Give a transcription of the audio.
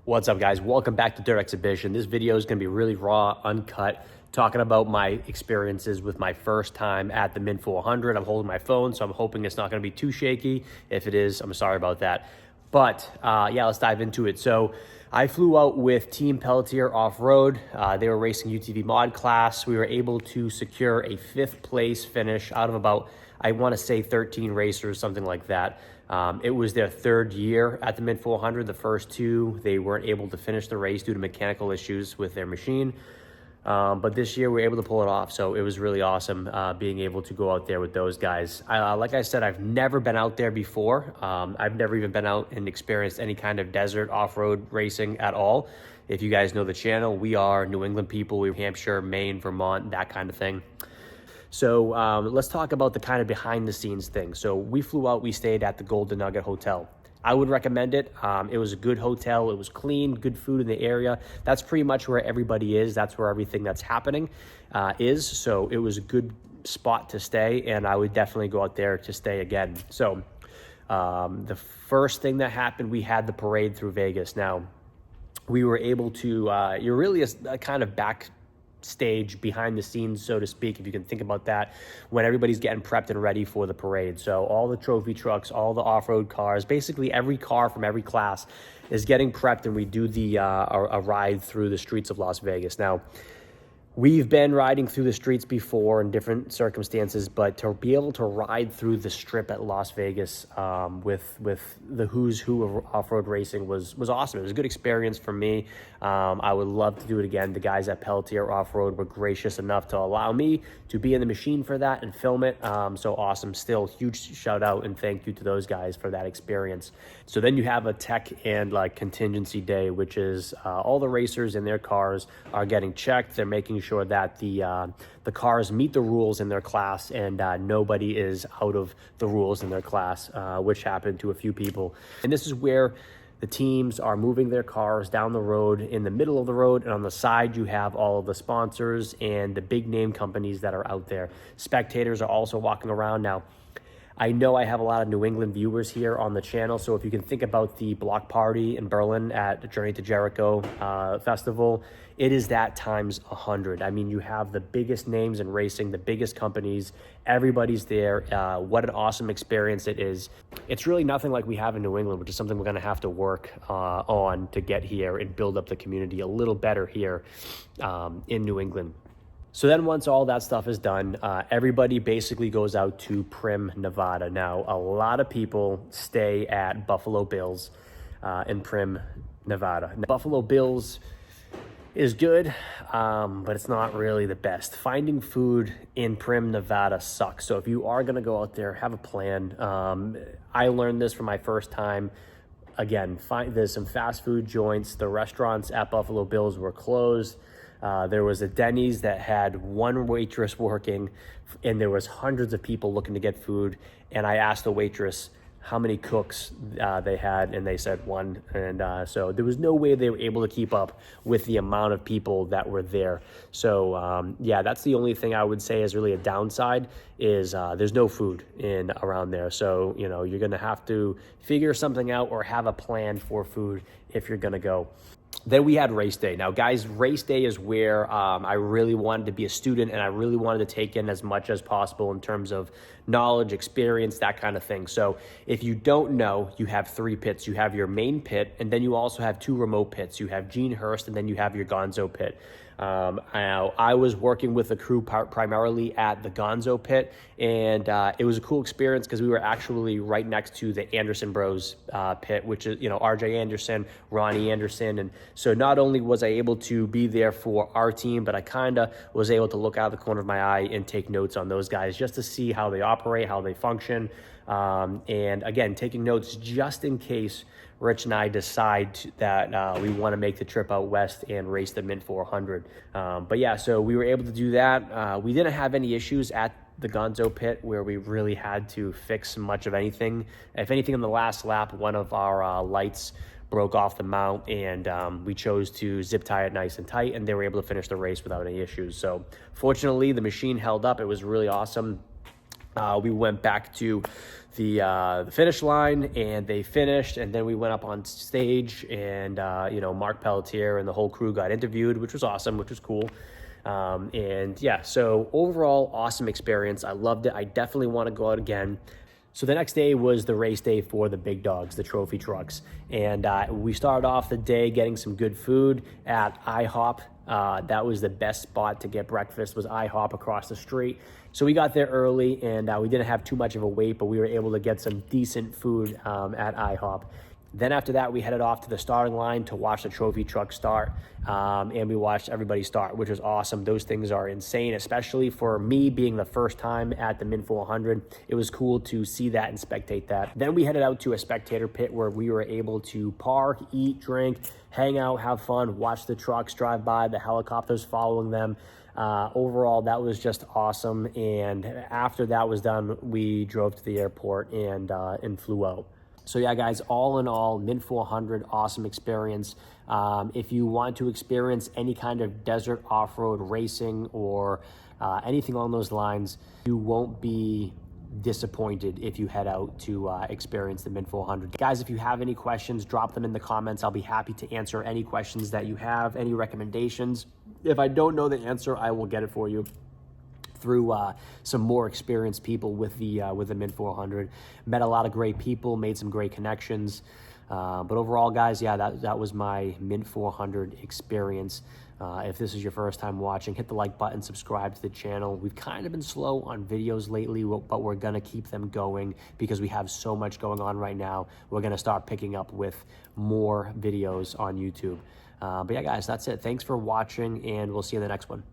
What's up, guys? Welcome back to Dirt Exhibition. This video is going to be really raw, uncut, talking about my experiences with my first time at the Mint 400. I'm holding my phone, so I'm hoping it's not going to be too shaky. If it is, I'm sorry about that. But yeah, let's dive into it. So I flew out with Team Pelletier Off-Road. They were racing UTV mod class. We were able to secure a 5th place finish out of about, I want to say 13 racers, something like that. It was their 3rd year at the Mint 400. The first 2, they weren't able to finish the race due to mechanical issues with their machine. But this year we were able to pull it off. So it was really awesome being able to go out there with those guys. Like I said, I've never been out there before. I've never even been out and experienced any kind of desert off-road racing at all. If you guys know the channel, we are New England people. We're Hampshire, Maine, Vermont, that kind of thing. So let's talk about the kind of behind the scenes thing. So we flew out, we stayed at the Golden Nugget Hotel. I would recommend it. It was a good hotel. It was clean, good food in the area. That's pretty much where everybody is. That's where everything that's happening is. So it was a good spot to stay, and I would definitely go out there to stay again. So the first thing that happened, we had the parade through Vegas. Now, we were able to, you're really a kind of backstage, behind the scenes, so to speak, if you can think about that, when everybody's getting prepped and ready for the parade. So all the trophy trucks, all the off-road cars, basically every car from every class is getting prepped, and we do the a ride through the streets of Las Vegas. Now, we've been riding through the streets before in different circumstances, but to be able to ride through the strip at Las Vegas with the who's who of off-road racing was awesome. It was a good experience for me. I would love to do it again. The guys at Pelletier Off-Road were gracious enough to allow me to be in the machine for that and film it. So awesome. Still, huge shout out and thank you to those guys for that experience. So then you have a tech and like contingency day, which is all the racers in their cars are getting checked. They're making sure that the cars meet the rules in their class, and nobody is out of the rules in their class, which happened to a few people. And this is where the teams are moving their cars down the road. In the middle of the road and on the side, you have all of the sponsors and the big name companies that are out there. Spectators are also walking around. Now, I know I have a lot of New England viewers here on the channel, so if you can think about the block party in Berlin at Journey to Jericho festival, it is that times 100. I mean, you have the biggest names in racing, the biggest companies, everybody's there. What an awesome experience it is. It's really nothing like we have in New England, which is something we're gonna have to work on to get here and build up the community a little better here in New England. So then once all that stuff is done, everybody basically goes out to Primm, Nevada. Now, a lot of people stay at Buffalo Bills in Primm, Nevada. Now, Buffalo Bills is good, but it's not really the best. Finding food in Primm, Nevada sucks. So if you are gonna go out there, have a plan. I learned this from my first time. Again, there's some fast food joints. The restaurants at Buffalo Bills were closed. There was a Denny's that had one waitress working, and there was hundreds of people looking to get food. And I asked the waitress how many cooks they had, and they said 1. And so there was no way they were able to keep up with the amount of people that were there. So yeah, that's the only thing I would say is really a downside is there's no food around there. So, you know, you're gonna have to figure something out or have a plan for food if you're gonna go. Then we had race day. Now, guys, race day is where I really wanted to be a student, and I really wanted to take in as much as possible in terms of knowledge, experience, that kind of thing. So if you don't know, you have 3 pits. You have your main pit, and then you also have 2 remote pits. You have Gene Hurst, and then you have your Gonzo pit. I was working with the crew primarily at the Gonzo pit, and it was a cool experience because we were actually right next to the Anderson Bros pit, which is, you know, RJ Anderson, Ronnie Anderson. And so not only was I able to be there for our team, but I kind of was able to look out the corner of my eye and take notes on those guys just to see how they operate, how they function. And again, taking notes just in case Rich and I decide that we want to make the trip out west and race the Mint 400. But yeah, so we were able to do that. We didn't have any issues at the Gonzo pit where we really had to fix much of anything. If anything, in the last lap, one of our lights broke off the mount, and we chose to zip tie it nice and tight, and they were able to finish the race without any issues. So fortunately, the machine held up. It was really awesome. We went back to the finish line, and they finished, and then we went up on stage, and you know, Mark Pelletier and the whole crew got interviewed, which was awesome, which was cool. And yeah, so overall, awesome experience. I loved it. I definitely want to go out again. So the next day was the race day for the big dogs, the trophy trucks. And we started off the day getting some good food at IHOP. That was the best spot to get breakfast, was IHOP across the street. So we got there early, and we didn't have too much of a wait, but we were able to get some decent food at IHOP. Then after that, we headed off to the starting line to watch the trophy truck start, and we watched everybody start, which was awesome. Those things are insane, especially for me being the first time at the Min 400. It was cool to see that and spectate that. Then we headed out to a spectator pit where we were able to park, eat, drink, hang out, have fun, watch the trucks drive by, the helicopters following them. Overall, that was just awesome. And after that was done, we drove to the airport and flew out. So yeah, guys, all in all, Min 400, awesome experience. If you want to experience any kind of desert off-road racing or anything along those lines, you won't be disappointed if you head out to experience the Min 400. Guys, if you have any questions, drop them in the comments. I'll be happy to answer any questions that you have, any recommendations. If I don't know the answer, I will get it for you through some more experienced people with the Min 400. Met a lot of great people, made some great connections. But overall, guys, yeah, that was my Min 400 experience. If this is your first time watching, hit the like button, subscribe to the channel. We've kind of been slow on videos lately, but we're gonna keep them going because we have so much going on right now. We're gonna start picking up with more videos on YouTube. But yeah, guys, that's it. Thanks for watching, and we'll see you in the next one.